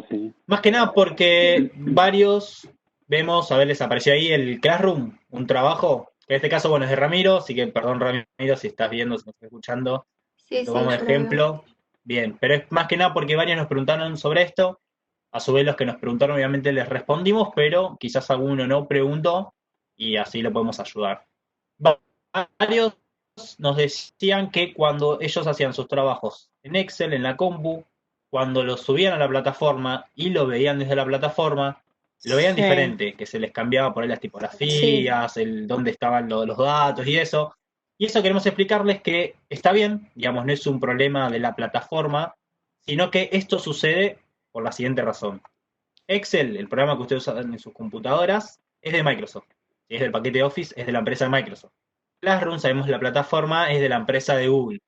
Sí. Más que nada porque varios vemos, a ver, les apareció ahí el Classroom, un trabajo, que en este caso, bueno, es de Ramiro, así que perdón Ramiro si estás viendo, si me estás escuchando, Sí, sí, tomamos de yo lo veo. ejemplo. Bien, pero es más que nada porque varios nos preguntaron sobre esto, a su vez los que nos preguntaron obviamente les respondimos, pero quizás alguno no preguntó y así lo podemos ayudar. Varios nos decían que cuando ellos hacían sus trabajos en Excel, en la compu, cuando lo subían a la plataforma y lo veían desde la plataforma, lo veían Sí, diferente, que se les cambiaba por ahí las sí. tipografías, el dónde estaban los datos y eso. Y eso queremos explicarles que está bien, digamos, no es un problema de la plataforma, sino que esto sucede por la siguiente razón. Excel, el programa que ustedes usan en sus computadoras, es de Microsoft. Si es del paquete Office, es de la empresa de Microsoft. Classroom, sabemos la plataforma, es de la empresa de Google.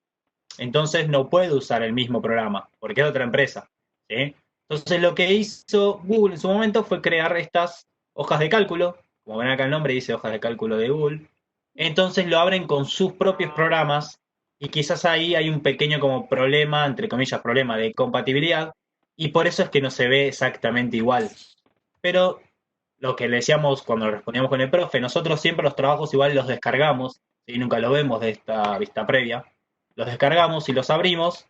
Entonces no puede usar el mismo programa, porque es de otra empresa. ¿Sí? Entonces lo que hizo Google en su momento fue crear estas hojas de cálculo, como ven acá el nombre dice hojas de cálculo de Google. Entonces lo abren con sus propios programas y quizás ahí hay un pequeño como problema, entre comillas, problema de compatibilidad y por eso es que no se ve exactamente igual. Pero lo que le decíamos cuando respondíamos con el profe, nosotros siempre los trabajos igual los descargamos, y nunca los vemos de esta vista previa, los descargamos y los abrimos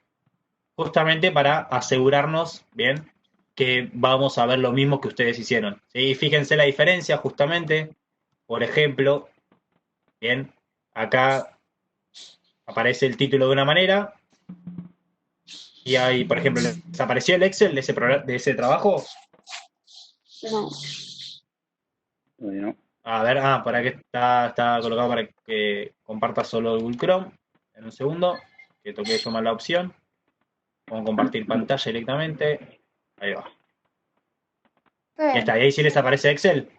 justamente para asegurarnos, bien, que vamos a ver lo mismo que ustedes hicieron. ¿Sí? Fíjense la diferencia justamente, por ejemplo, bien, acá aparece el título de una manera y ahí, por ejemplo, ¿les apareció el Excel de ese trabajo? No. Todavía no. A ver, por aquí está colocado para que comparta solo Google Chrome. En un segundo, que toque yo más la opción. Vamos a compartir pantalla directamente. Ahí va. Ya Bien. está, y ahí sí les aparece Excel.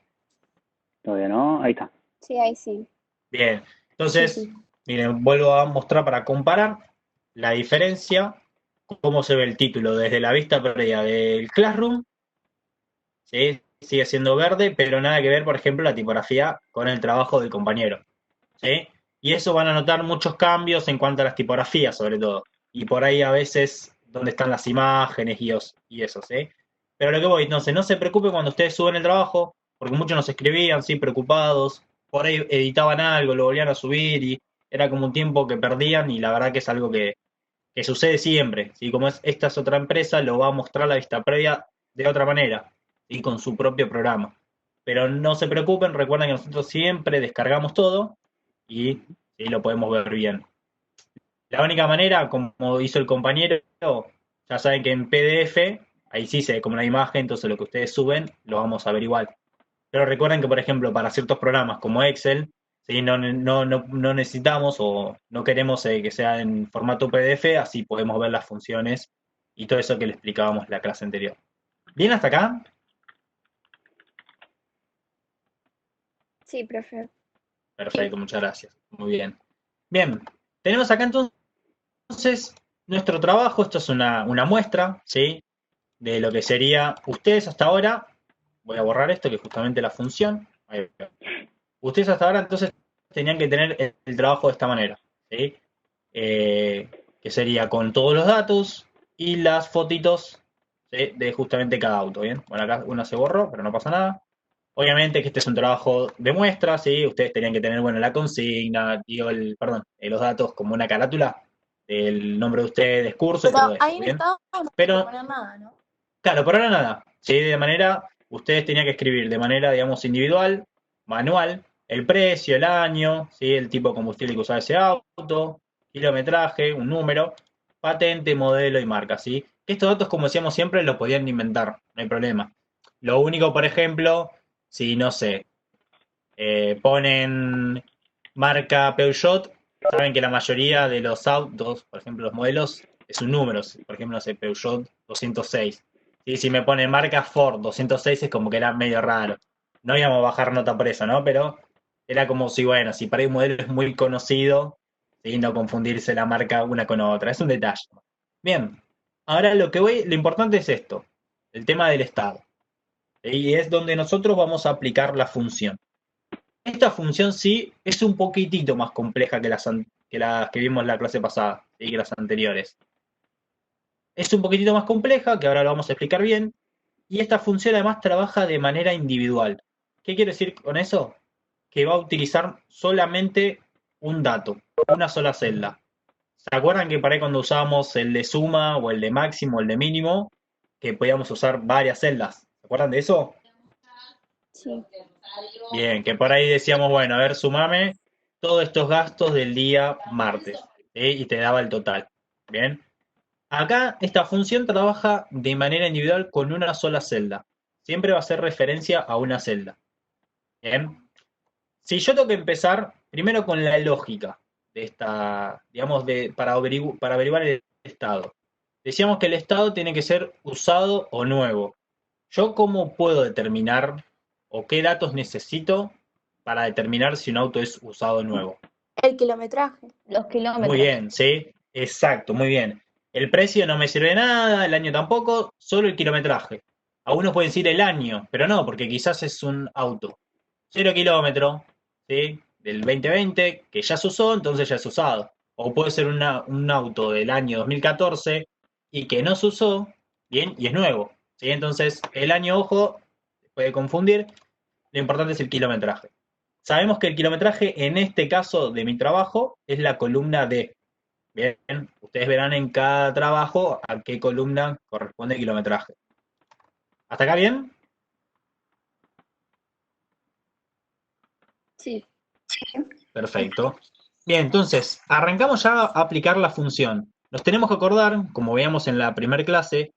Todavía no. Ahí está. Sí, ahí sí. Bien, Sí, entonces, sí. miren, vuelvo a mostrar para comparar la diferencia, cómo se ve el título desde la vista previa del Classroom. ¿Sí? Sigue siendo verde, pero nada que ver, por ejemplo, la tipografía con el trabajo del compañero. ¿Sí? Y eso van a notar muchos cambios en cuanto a las tipografías, sobre todo. Y por ahí a veces donde están las imágenes y eso, ¿sí? Pero lo que voy, entonces, no se preocupe cuando ustedes suben el trabajo, porque muchos nos escribían, sí, preocupados, por ahí editaban algo, lo volvían a subir y era como un tiempo que perdían y la verdad que es algo que sucede siempre, ¿sí? Como esta es otra empresa, lo va a mostrar la vista previa de otra manera, ¿sí? Con su propio programa. Pero no se preocupen, recuerden que nosotros siempre descargamos todo y sí, lo podemos ver bien. La única manera, como hizo el compañero, ya saben que en PDF, ahí sí se ve como una imagen, entonces lo que ustedes suben lo vamos a ver igual. Pero recuerden que, por ejemplo, para ciertos programas como Excel, ¿sí? No necesitamos o no queremos que sea en formato PDF, así podemos ver las funciones y todo eso que le explicábamos en la clase anterior. ¿Bien hasta acá? Sí, profe. Sí. Perfecto, muchas gracias. Muy bien. Bien, tenemos acá entonces nuestro trabajo, esto es una muestra, ¿sí? De lo que sería ustedes hasta ahora, voy a borrar esto que es justamente la función, ahí va. Ustedes hasta ahora entonces tenían que tener el trabajo de esta manera, ¿sí? Que sería con todos los datos y las fotitos, ¿sí? De justamente cada auto, ¿bien? Bueno, acá una se borró, pero no pasa nada. Obviamente que este es un trabajo de muestra, ¿sí? Ustedes tenían que tener, bueno, la consigna, digo, perdón, los datos como una carátula, el nombre de ustedes, curso y Pero todo esto, ahí en ¿bien? estado no hay que Pero, poner nada, ¿no? claro, por ahora nada, ¿sí? De manera, ustedes tenían que escribir de manera, digamos, individual, manual, el precio, el año, ¿sí? El tipo de combustible que usaba ese auto, kilometraje, un número, patente, modelo y marca, ¿sí? Estos datos, como decíamos siempre, los podían inventar, no hay problema. Lo único, por ejemplo, si no sé, ponen marca Peugeot, saben que la mayoría de los autos, por ejemplo los modelos, es un número, por ejemplo, no sé, Peugeot 206. Y si me ponen marca Ford 206 es como que era medio raro. No íbamos a bajar nota por eso, ¿no? Pero era como si, bueno, si para un modelo es muy conocido, ¿sí? No confundirse la marca una con otra. Es un detalle. Bien, ahora lo importante es esto, el tema del estado. Y es donde nosotros vamos a aplicar la función. Esta función sí es un poquitito más compleja que las que vimos en la clase pasada y que las anteriores. Es un poquitito más compleja, que ahora lo vamos a explicar bien, Y esta función además trabaja de manera individual. ¿Qué quiero decir con eso? Que va a utilizar solamente un dato, una sola celda. ¿Se acuerdan que por ahí cuando usábamos el de suma o el de máximo o el de mínimo, que podíamos usar varias celdas? ¿Se acuerdan de eso? Sí. Bien, que por ahí decíamos, bueno, a ver, sumame todos estos gastos del día martes, ¿sí? Y te daba el total. Bien. Acá esta función trabaja de manera individual con una sola celda. Siempre va a hacer referencia a una celda. Bien. Si yo tengo que empezar primero con la lógica de esta, digamos, para averiguar el estado. Decíamos que el estado tiene que ser usado o nuevo. ¿Yo cómo puedo determinar o qué datos necesito para determinar si un auto es usado o nuevo? El kilometraje. Los kilómetros. Muy bien, sí, exacto, muy bien. El precio no me sirve de nada, el año tampoco, solo el kilometraje. Algunos pueden decir el año, pero no, porque quizás es un auto. 0 kilómetros, ¿sí? Del 2020, que ya se usó, entonces ya es usado. O puede ser un auto del año 2014 y que no se usó, bien, y es nuevo. ¿Sí? Entonces, el año, ojo, puede confundir, lo importante es el kilometraje. Sabemos que el kilometraje en este caso de mi trabajo es la columna D. Bien, ustedes verán en cada trabajo a qué columna corresponde el kilometraje. ¿Hasta acá bien? Sí. Perfecto. Bien, entonces, arrancamos ya a aplicar la función. Nos tenemos que acordar, como veíamos en la primera clase,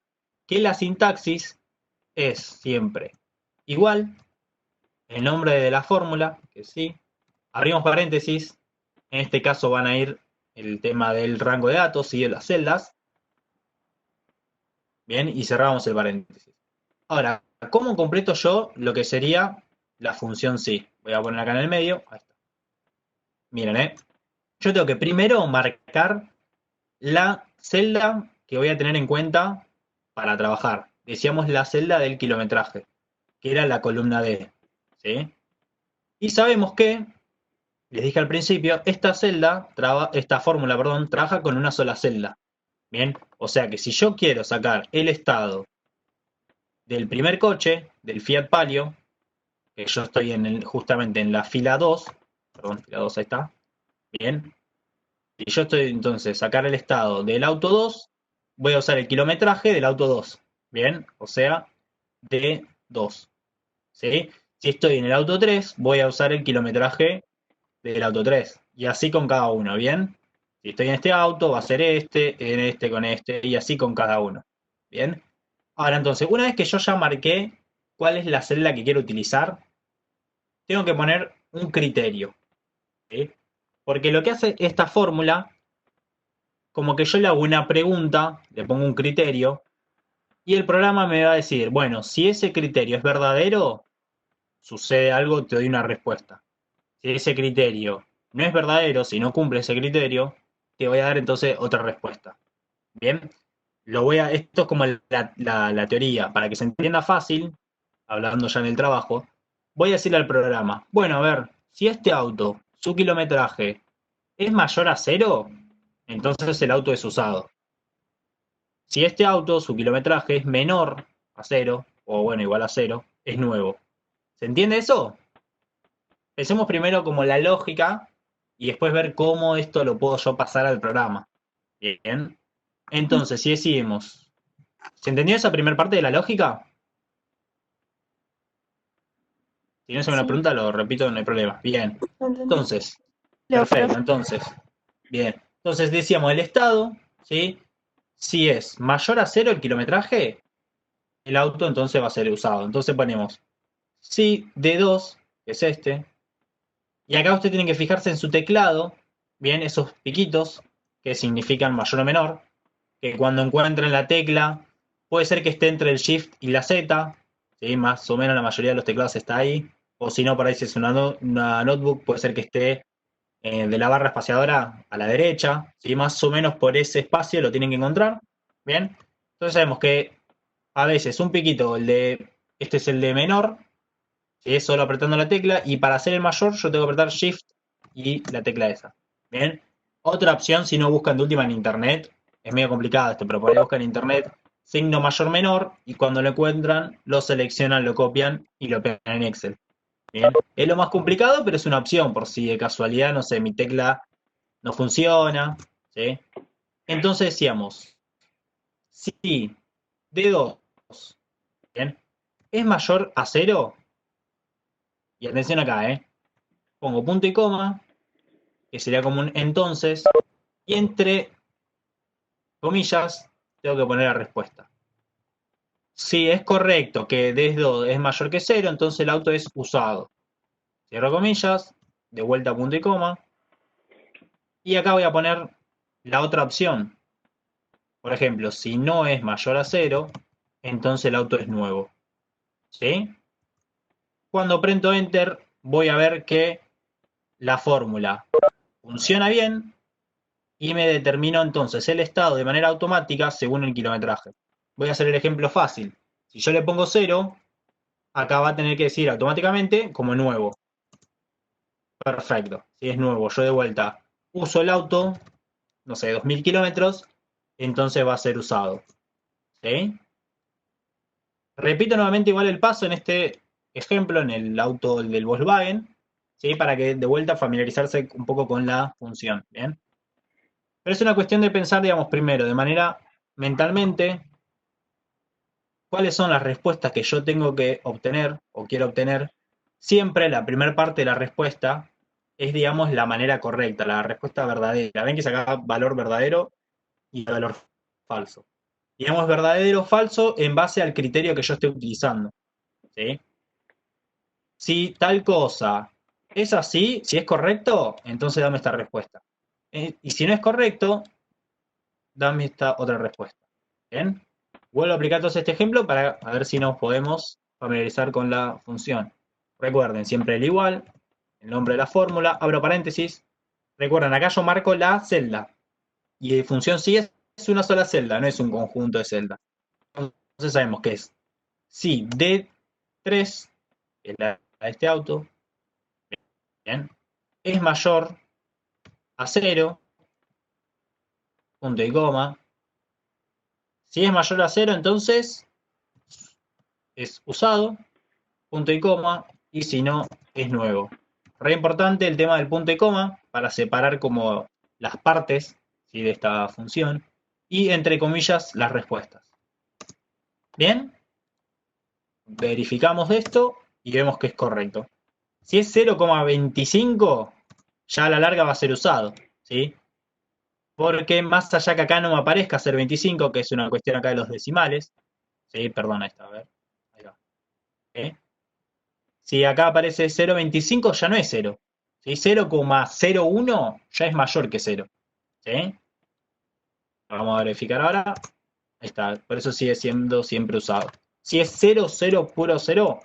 que la sintaxis es siempre igual, el nombre de la fórmula, que sí, abrimos paréntesis, en este caso van a ir el tema del rango de datos y de las celdas, bien, y cerramos el paréntesis. Ahora, ¿cómo completo yo lo que sería la función sí? Voy a poner acá en el medio, ahí está. Miren, yo tengo que primero marcar la celda que voy a tener en cuenta para trabajar. Decíamos la celda del kilometraje, que era la columna D, ¿sí? Y sabemos que, les dije al principio, esta fórmula, perdón, trabaja con una sola celda. Bien, o sea que si yo quiero sacar el estado del primer coche, del Fiat Palio, que yo estoy justamente en la fila 2, perdón, fila 2 ahí está, bien, y yo estoy entonces sacar el estado del auto 2, voy a usar el kilometraje del auto 2, bien, o sea, de 2, ¿sí? Si estoy en el auto 3, voy a usar el kilometraje del auto 3, y así con cada uno, ¿bien? Si estoy en este auto, va a ser en este con este, y así con cada uno, ¿bien? Ahora entonces, una vez que yo ya marqué cuál es la celda que quiero utilizar, tengo que poner un criterio, ¿sí? Porque lo que hace esta fórmula, como que yo le hago una pregunta, le pongo un criterio, y el programa me va a decir, bueno, si ese criterio es verdadero, sucede algo, te doy una respuesta. Si ese criterio no es verdadero, si no cumple ese criterio, te voy a dar entonces otra respuesta. Bien, esto es como la teoría, para que se entienda fácil, hablando ya en el trabajo, voy a decirle al programa, bueno, a ver, si este auto, su kilometraje es mayor a 0, entonces el auto es usado. Si este auto, su kilometraje es menor a 0, o bueno, igual a 0, es nuevo. ¿Se entiende eso? Pensemos primero como la lógica y después ver cómo esto lo puedo yo pasar al programa. Bien. Entonces, si decidimos, ¿se entendió esa primera parte de la lógica? Si no se me Sí. pregunta, lo repito, no hay problema. Bien. Entonces, Lo perfecto. profe. Entonces, bien. Entonces decíamos el estado, ¿sí? Si es mayor a 0 el kilometraje, el auto entonces va a ser usado. Entonces ponemos si D2, que es este, y acá usted tiene que fijarse en su teclado, bien, esos piquitos que significan mayor o menor, que cuando encuentren la tecla, puede ser que esté entre el Shift y la Z, ¿sí? Más o menos la mayoría de los teclados está ahí, o si no, por ahí si es una notebook, puede ser que esté de la barra espaciadora a la derecha, ¿sí? Más o menos por ese espacio lo tienen que encontrar, ¿bien? Entonces sabemos que a veces un piquito, este es el de menor, ¿sí? Es solo apretando la tecla, y para hacer el mayor yo tengo que apretar Shift y la tecla esa, ¿bien? Otra opción, si no buscan de última en internet, es medio complicado esto, pero por ahí buscan en internet, signo mayor menor, y cuando lo encuentran, lo seleccionan, lo copian y lo pegan en Excel. Bien, es lo más complicado, pero es una opción, por si de casualidad, no sé, mi tecla no funciona, ¿sí? Entonces decíamos, si D2, ¿bien?, es mayor a 0, y atención acá, pongo punto y coma, que sería como un entonces, y entre comillas, tengo que poner la respuesta. Si es correcto que D2 es mayor que 0, entonces el auto es usado. Cierro comillas, de vuelta punto y coma, y acá voy a poner la otra opción. Por ejemplo, si no es mayor a 0, entonces el auto es nuevo. ¿Sí? Cuando aprieto Enter, voy a ver que la fórmula funciona bien y me determinó entonces el estado de manera automática según el kilometraje. Voy a hacer el ejemplo fácil. Si yo le pongo 0, acá va a tener que decir automáticamente como nuevo. Perfecto. Si es nuevo, yo de vuelta uso el auto, no sé, 2000 kilómetros, entonces va a ser usado. ¿Sí? Repito nuevamente igual el paso en este ejemplo, en el auto del Volkswagen, ¿sí? Para que de vuelta familiarizarse un poco con la función. ¿Bien? Pero es una cuestión de pensar, digamos, primero, de manera mentalmente, cuáles son las respuestas que yo tengo que obtener o quiero obtener. Siempre la primera parte de la respuesta es, digamos, la manera correcta, la respuesta verdadera. Ven que se acaba valor verdadero y valor falso. Digamos verdadero o falso en base al criterio que yo esté utilizando. ¿Sí? Si tal cosa es así, si es correcto, entonces dame esta respuesta. Y si no es correcto, dame esta otra respuesta. ¿Bien? Vuelvo a aplicar entonces este ejemplo para ver si nos podemos familiarizar con la función. Recuerden, siempre el igual, el nombre de la fórmula, abro paréntesis. Recuerden, acá yo marco la celda. Y de función sí es una sola celda, no es un conjunto de celdas. Entonces sabemos que es si D3, que es la de este auto, ¿bien?, es mayor a 0, punto y coma. Si es mayor a 0, entonces es usado, punto y coma, y si no, es nuevo. Re importante el tema del punto y coma para separar como las partes, ¿sí?, de esta función y entre comillas las respuestas. Bien, verificamos esto y vemos que es correcto. Si es 0,25, ya a la larga va a ser usado, ¿sí? Porque más allá que acá no me aparezca 0,25, que es una cuestión acá de los decimales, ¿sí? Perdón, ahí está, a ver. Ahí va. ¿Sí? Si acá aparece 0,25 ya no es 0. ¿Sí? 0,01 ya es mayor que 0. ¿Sí? Vamos a verificar ahora. Ahí está, por eso sigue siendo siempre usado. Si es 0, 0, puro 0,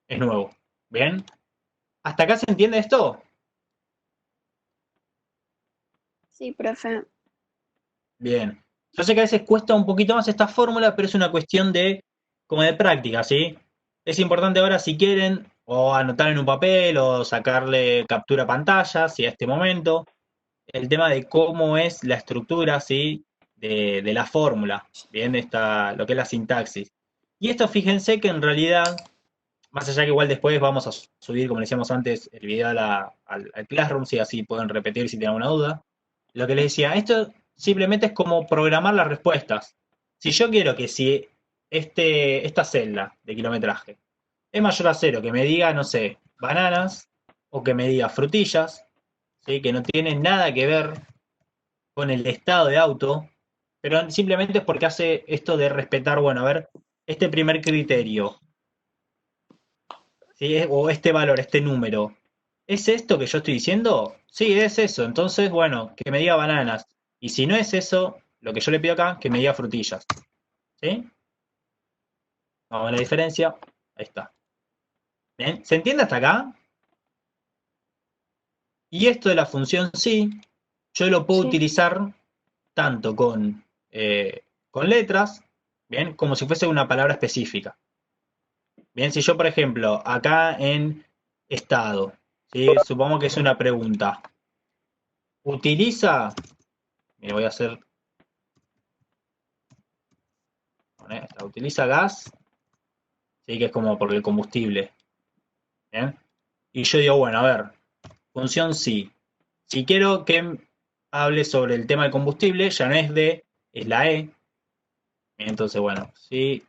es nuevo. ¿Bien? ¿Hasta acá se entiende esto? Sí, profe. Bien. Yo sé que a veces cuesta un poquito más esta fórmula, pero es una cuestión de, como de práctica, ¿sí? Es importante ahora, si quieren, o anotar en un papel, o sacarle captura a pantalla, si a este momento, el tema de cómo es la estructura, ¿sí?, de la fórmula, ¿bien? Lo que es la sintaxis. Y esto, fíjense que en realidad, más allá que igual después vamos a subir, como decíamos antes, el video al Classroom, si así pueden repetir si tienen alguna duda. Lo que les decía, esto simplemente es como programar las respuestas. Si yo quiero que si esta celda de kilometraje es mayor a 0, que me diga, no sé, bananas, o que me diga frutillas, ¿sí?, que no tiene nada que ver con el estado de auto, pero simplemente es porque hace esto de respetar, bueno, a ver, este primer criterio, ¿sí?, o este valor, este número, ¿es esto que yo estoy diciendo? Sí, es eso. Entonces, bueno, que me diga bananas. Y si no es eso, lo que yo le pido acá, que me diga frutillas. ¿Sí? Vamos a ver la diferencia. Ahí está. ¿Bien? ¿Se entiende hasta acá? Y esto de la función sí, yo lo puedo Sí. utilizar tanto con letras, ¿bien?, como si fuese una palabra específica. Bien, si yo, por ejemplo, acá en estado, ¿sí?, supongo que es una pregunta. Utiliza, me voy a hacer, Utiliza gas, sí, que es como por el combustible. ¿Bien? Y yo digo, bueno, a ver, función sí. Si quiero que hable sobre el tema del combustible, ya no es D, es la E. Entonces, bueno, sí,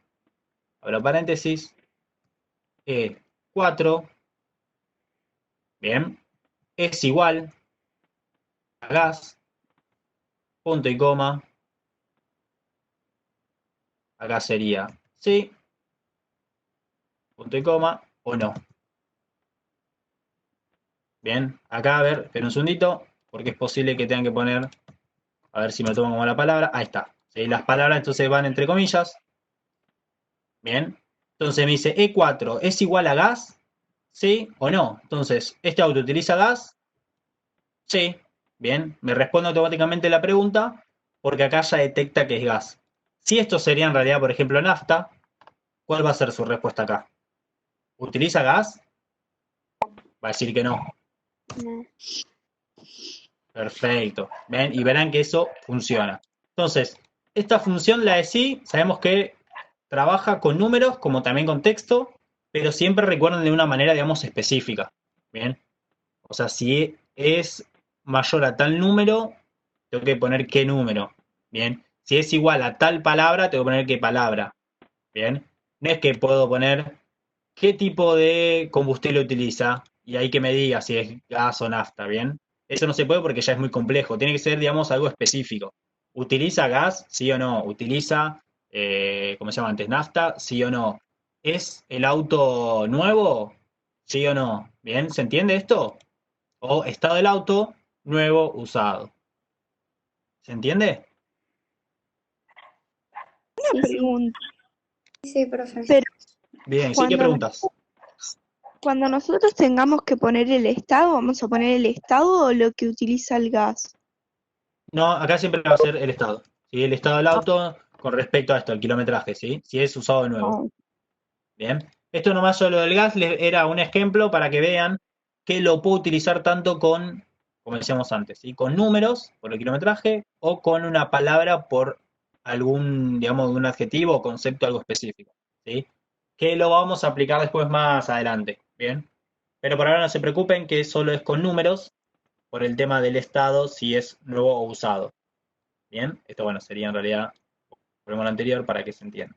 abro paréntesis, E4, bien, es igual a gas, punto y coma, acá sería sí, punto y coma, o no. Bien, acá a ver, espera un segundito, porque es posible que tengan que poner, a ver si me toman como la palabra, ahí está. ¿Sí? Las palabras entonces van entre comillas. Bien, entonces me dice E4 es igual a gas, ¿sí o no? Entonces, ¿este auto utiliza gas? Sí. Bien, me responde automáticamente la pregunta porque acá ya detecta que es gas. Si esto sería en realidad, por ejemplo, nafta, ¿cuál va a ser su respuesta acá? ¿Utiliza gas? Va a decir que no. No. Perfecto. ¿Ven? Y verán que eso funciona. Entonces, esta función, la de sí, sabemos que trabaja con números como también con texto, pero siempre recuerden de una manera, digamos, específica. ¿Bien? O sea, si es mayor a tal número, tengo que poner qué número. Bien. Si es igual a tal palabra, tengo que poner qué palabra. Bien. No es que puedo poner qué tipo de combustible utiliza y ahí que me diga si es gas o nafta. Bien. Eso no se puede porque ya es muy complejo. Tiene que ser, digamos, algo específico. ¿Utiliza gas? Sí o no. ¿Utiliza, ¿cómo se llama antes? Nafta? Sí o no. ¿Es el auto nuevo? Sí o no. Bien. ¿Se entiende esto? O estado del auto, nuevo, usado. ¿Se entiende? Sí, sí. Pregunta. Sí, profe. Pero Bien, sí, ¿qué cuando, preguntas? cuando nosotros tengamos que poner el estado, ¿vamos a poner el estado o lo que utiliza el gas? No, acá siempre va a ser el estado. ¿Sí? El estado del auto con respecto a esto, al kilometraje, ¿sí? Si es usado de nuevo. Ah, Bien. Esto nomás solo del gas era un ejemplo para que vean que lo puedo utilizar tanto con, como decíamos antes, ¿sí? Con números por el kilometraje o con una palabra por algún, digamos, un adjetivo o concepto algo específico, ¿sí? Que lo vamos a aplicar después más adelante, ¿bien? Pero por ahora no se preocupen que solo es con números por el tema del estado si es nuevo o usado. Bien, esto bueno, sería en realidad, ponemos lo anterior para que se entienda.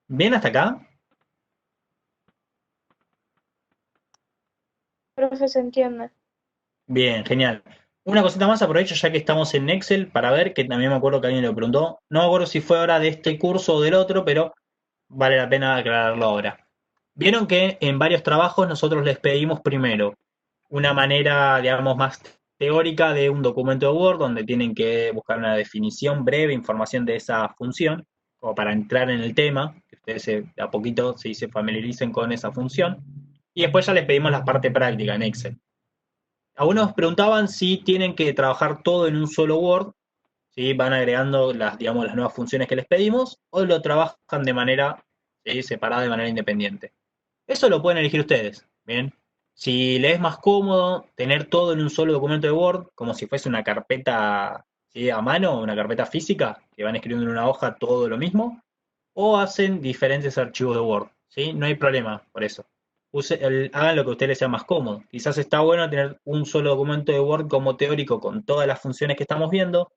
¿Bien hasta acá? Profe, se entiende. Bien, genial. Una cosita más, aprovecho ya que estamos en Excel para ver, que también me acuerdo que alguien lo preguntó. No me acuerdo si fue ahora de este curso o del otro, pero vale la pena aclararlo ahora. Vieron que en varios trabajos nosotros les pedimos primero una manera, digamos, más teórica de un documento de Word donde tienen que buscar una definición breve, información de esa función, como para entrar en el tema, que ustedes de a poquito se familiaricen con esa función. Y después ya les pedimos la parte práctica en Excel. Algunos preguntaban si tienen que trabajar todo en un solo Word, si van agregando las, digamos, las nuevas funciones que les pedimos, o lo trabajan de manera separada, de manera independiente. Eso lo pueden elegir ustedes, ¿bien? Si les es más cómodo tener todo en un solo documento de Word, como si fuese una carpeta, ¿sí? A mano, una carpeta física, que van escribiendo en una hoja todo lo mismo, o hacen diferentes archivos de Word, ¿sí? No hay problema por eso. Hagan lo que a ustedes les sea más cómodo. Quizás está bueno tener un solo documento de Word como teórico con todas las funciones que estamos viendo,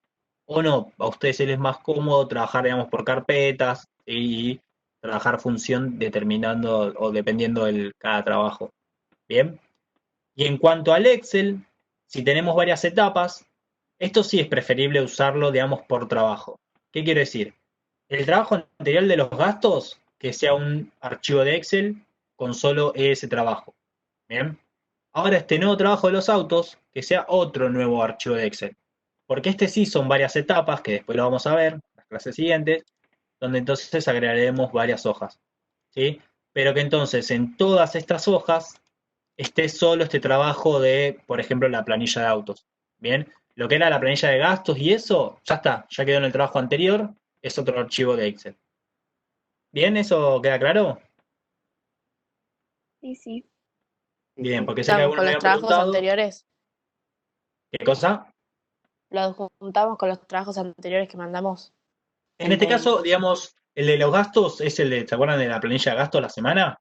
o no, a ustedes les es más cómodo trabajar, digamos, por carpetas y trabajar función determinando o dependiendo de cada trabajo. Bien. Y en cuanto al Excel, si tenemos varias etapas, esto sí es preferible usarlo, digamos, por trabajo. ¿Qué quiero decir? El trabajo anterior de los gastos, que sea un archivo de Excel con solo ese trabajo. Bien. Ahora este nuevo trabajo de los autos, que sea otro nuevo archivo de Excel. Porque este sí son varias etapas, que después lo vamos a ver en las clases siguientes, donde entonces agregaremos varias hojas. ¿Sí? Pero que entonces en todas estas hojas esté solo este trabajo de, por ejemplo, la planilla de autos. Bien, lo que era la planilla de gastos y eso, ya está, ya quedó en el trabajo anterior, es otro archivo de Excel. Bien, ¿eso queda claro? Sí, sí. Bien, porque sé que Sea, algunos con me los habían trabajos preguntado. anteriores, ¿Qué cosa? Lo adjuntamos con los trabajos anteriores que mandamos. En este caso, digamos, el de los gastos es el de, ¿se acuerdan de la planilla de gastos de la semana?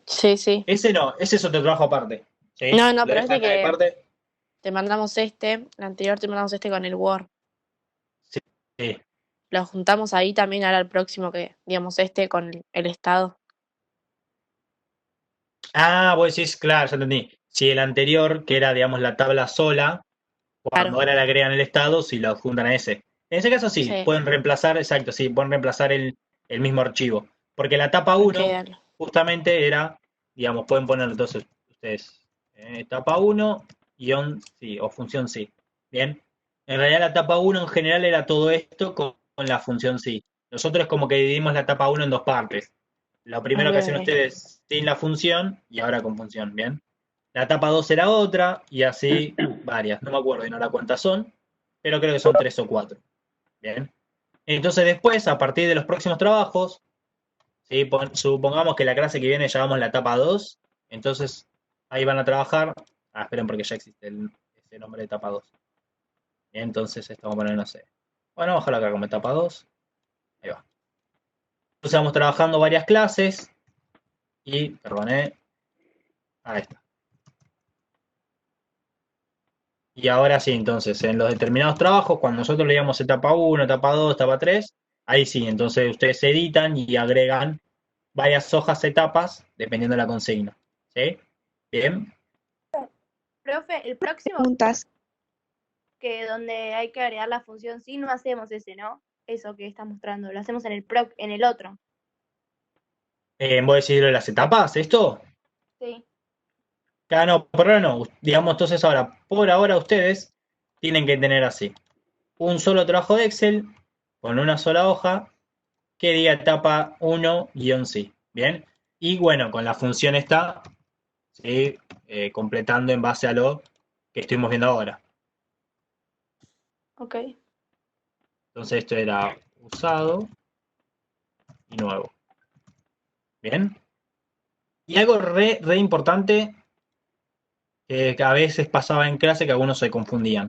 Sí, sí. Ese no, ese es otro trabajo aparte. ¿Sí? No, Lo pero dejan este acá de que parte. te mandamos el anterior te mandamos con el Word. Sí. Lo juntamos ahí también ahora el próximo que, digamos, con el estado. Ah, vos decís, claro, ya entendí. Si el anterior, que era, digamos, la tabla sola, cuando Claro. ahora le agregan el estado, si lo adjuntan a ese. En ese caso sí, Sí. pueden reemplazar, exacto, sí, pueden reemplazar el mismo archivo. Porque la etapa 1 Quedan. justamente era, digamos, pueden poner entonces ustedes etapa 1, guión sí, o función sí. Bien. En realidad la etapa 1 en general era todo esto con la función sí. Nosotros como que dividimos la etapa 1 en dos partes. Lo primero que hacían Ok. ustedes sin la función y ahora con función, ¿bien? La etapa 2 era otra y así varias. No me acuerdo bien ahora cuántas son, pero creo que son 3 o 4. Bien. Entonces después, a partir de los próximos trabajos, ¿sí? Supongamos que la clase que viene llevamos la etapa 2, entonces ahí van a trabajar. Ah, esperen porque ya existe ese nombre de etapa 2. Entonces esto vamos a poner, no sé. Bueno, vamos a dejarlo acá como etapa 2. Ahí va. Entonces vamos trabajando varias clases y, perdoné, ahí está. Y ahora sí, entonces, en los determinados trabajos, cuando nosotros leíamos etapa 1, etapa 2, etapa 3, ahí sí, entonces ustedes editan y agregan varias hojas etapas dependiendo de la consigna. ¿Sí? Bien. Profe, el próximo Preguntas. que donde hay que agregar la función sí, no hacemos ese, ¿no? Eso que está mostrando, lo hacemos en el otro. ¿Vos decís lo de las etapas, esto? Sí. Claro, no, por ahora no. Digamos, entonces ahora, por ahora ustedes tienen que tener así. Un solo trabajo de Excel con una sola hoja que diga etapa 1-sí. ¿Bien? Y bueno, con la función esta, ¿sí? Completando en base a lo que estuvimos viendo ahora. Ok. Entonces esto era usado y nuevo. ¿Bien? Y algo re importante que a veces pasaba en clase que algunos se confundían.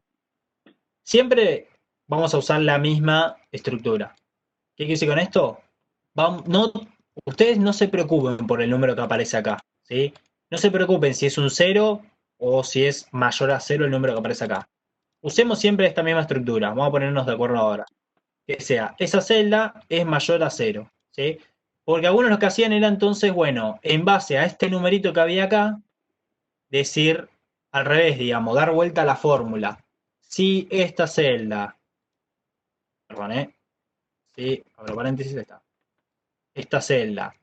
Siempre vamos a usar la misma estructura. ¿Qué quiere decir con esto? Ustedes no se preocupen por el número que aparece acá, ¿sí? No se preocupen si es un 0 o si es mayor a 0 el número que aparece acá. Usemos siempre esta misma estructura. Vamos a ponernos de acuerdo ahora. Que sea, esa celda es mayor a 0, ¿sí? Porque algunos lo que hacían era entonces, bueno, en base a este numerito que había acá, decir al revés, digamos, dar vuelta a la fórmula. Si esta celda, perdón, si, abro paréntesis, esta celda,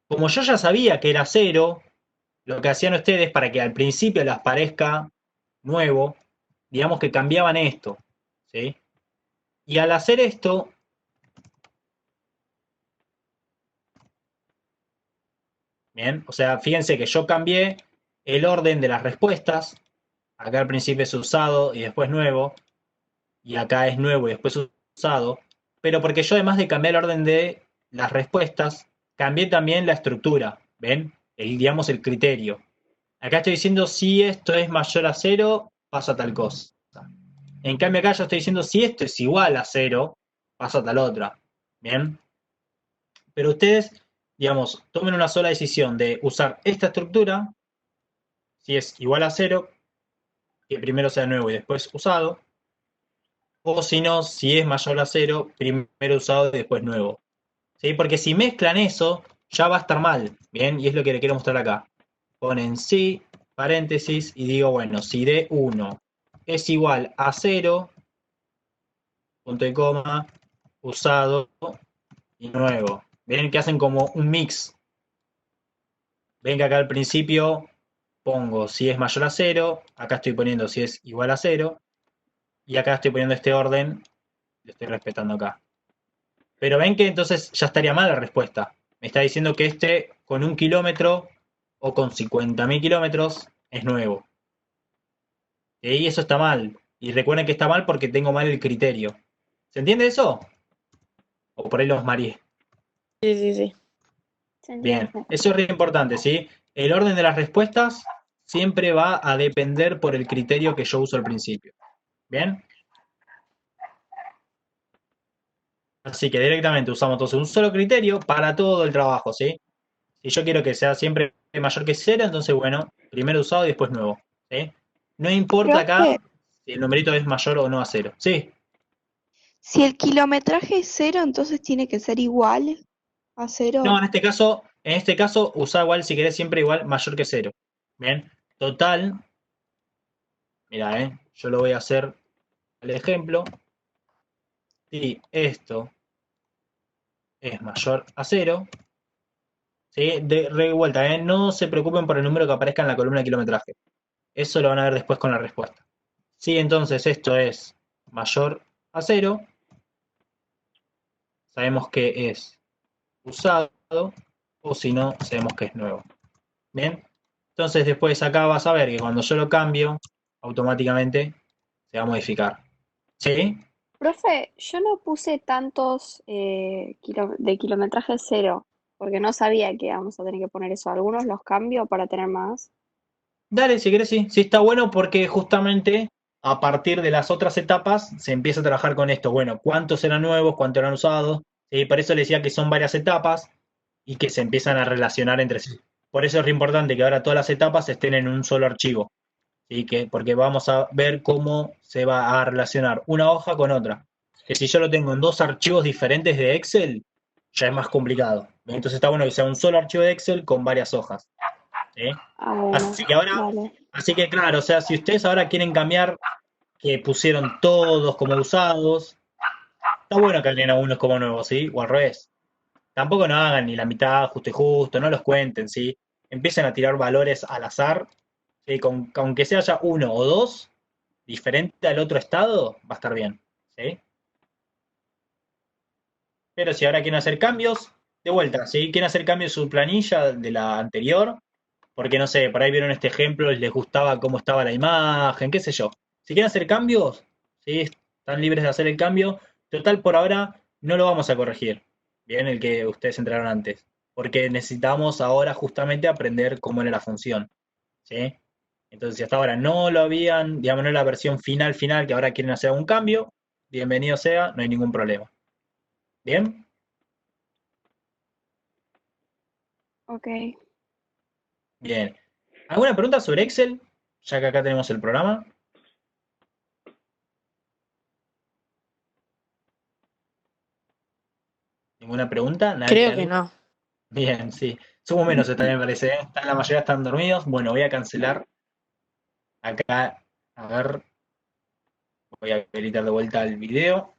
como yo ya sabía que era 0, lo que hacían ustedes para que al principio les parezca nuevo, digamos que cambiaban esto, ¿sí? Y al hacer esto, bien, o sea, fíjense que yo cambié el orden de las respuestas. Acá al principio es usado y después nuevo, y acá es nuevo y después usado, pero porque yo además de cambiar el orden de las respuestas, cambié también la estructura, ¿ven? Digamos el criterio. Acá estoy diciendo si esto es mayor a 0, pasa tal cosa. En cambio acá yo estoy diciendo si esto es igual a 0, pasa tal otra. ¿Bien? Pero ustedes, digamos, tomen una sola decisión de usar esta estructura, si es igual a 0, que primero sea nuevo y después usado, o si no, si es mayor a 0, primero usado y después nuevo. ¿Sí? Porque si mezclan eso, ya va a estar mal, ¿bien? Y es lo que le quiero mostrar acá. Ponen sí, paréntesis, y digo, bueno, si D1 es igual a 0, punto y coma, usado y nuevo. Ven que hacen como un mix. Ven que acá al principio pongo si es mayor a 0, acá estoy poniendo si es igual a 0, y acá estoy poniendo este orden, lo estoy respetando acá. Pero ven que entonces ya estaría mal la respuesta. Me está diciendo que este con 1 kilómetro o con 50.000 kilómetros es nuevo. Y eso está mal. Y recuerden que está mal porque tengo mal el criterio. ¿Se entiende eso? O por ahí los mareé. Sí, sí, sí. Se Bien, entiende. eso es re importante, ¿sí? El orden de las respuestas siempre va a depender por el criterio que yo uso al principio. ¿Bien? Así que directamente usamos entonces un solo criterio para todo el trabajo, ¿sí? Si yo quiero que sea siempre mayor que 0, entonces, bueno, primero usado y después nuevo, ¿sí? No importa acá Profe, si el numerito es mayor o no a 0. Sí, si el kilometraje es 0, entonces tiene que ser igual a 0. no, en este caso, usa igual si querés siempre igual mayor que 0. Bien, total, mira, yo lo voy a hacer el ejemplo. Si esto es mayor a 0, ¿sí? De vuelta, no se preocupen por el número que aparezca en la columna de kilometraje. Eso lo van a ver después con la respuesta. Si entonces esto es mayor a 0, sabemos que es usado, o si no, sabemos que es nuevo. Bien, entonces después acá vas a ver que cuando yo lo cambio, automáticamente se va a modificar. ¿Sí? Profe, yo no puse tantos de kilometraje cero, porque no sabía que íbamos a tener que poner eso. Algunos los cambio para tener más. Dale, si querés, sí. Sí está bueno porque justamente a partir de las otras etapas se empieza a trabajar con esto. Bueno, ¿cuántos eran nuevos? ¿Cuántos eran usados? ¿Sí? Por eso le decía que son varias etapas y que se empiezan a relacionar entre sí. Por eso es re importante que ahora todas las etapas estén en un solo archivo. ¿Sí? Porque vamos a ver cómo se va a relacionar una hoja con otra. Que si yo lo tengo en dos archivos diferentes de Excel, ya es más complicado. Entonces está bueno que sea un solo archivo de Excel con varias hojas. ¿Sí? Ah, bueno, Así que ahora, dale. así que claro, o sea, si ustedes ahora quieren cambiar que pusieron todos como usados, está bueno que agreguen algunos como nuevos, ¿sí? O al revés. Tampoco no hagan ni la mitad, justo y justo, no los cuenten, ¿sí? Empiecen a tirar valores al azar, ¿sí? Aunque sea ya uno o dos, diferente al otro estado, va a estar bien, ¿sí? Pero si ahora quieren hacer cambios, de vuelta, si quieren hacer cambios en su planilla de la anterior, porque no sé, por ahí vieron este ejemplo, les gustaba cómo estaba la imagen, qué sé yo. Si quieren hacer cambios, ¿sí? Están libres de hacer el cambio. Total, por ahora no lo vamos a corregir. Bien, el que ustedes entraron antes. Porque necesitamos ahora justamente aprender cómo era la función. ¿Sí? Entonces, si hasta ahora no lo habían, digamos, no es la versión final, que ahora quieren hacer un cambio, bienvenido sea, no hay ningún problema. ¿Bien? Ok. Bien. ¿Alguna pregunta sobre Excel? Ya que acá tenemos el programa. ¿Ninguna pregunta? ¿Nadie Creo que algo? no. Bien, sí. Somos menos esta me parece, ¿eh? La mayoría están dormidos. Bueno, voy a cancelar acá. A ver. Voy a habilitar de vuelta el video.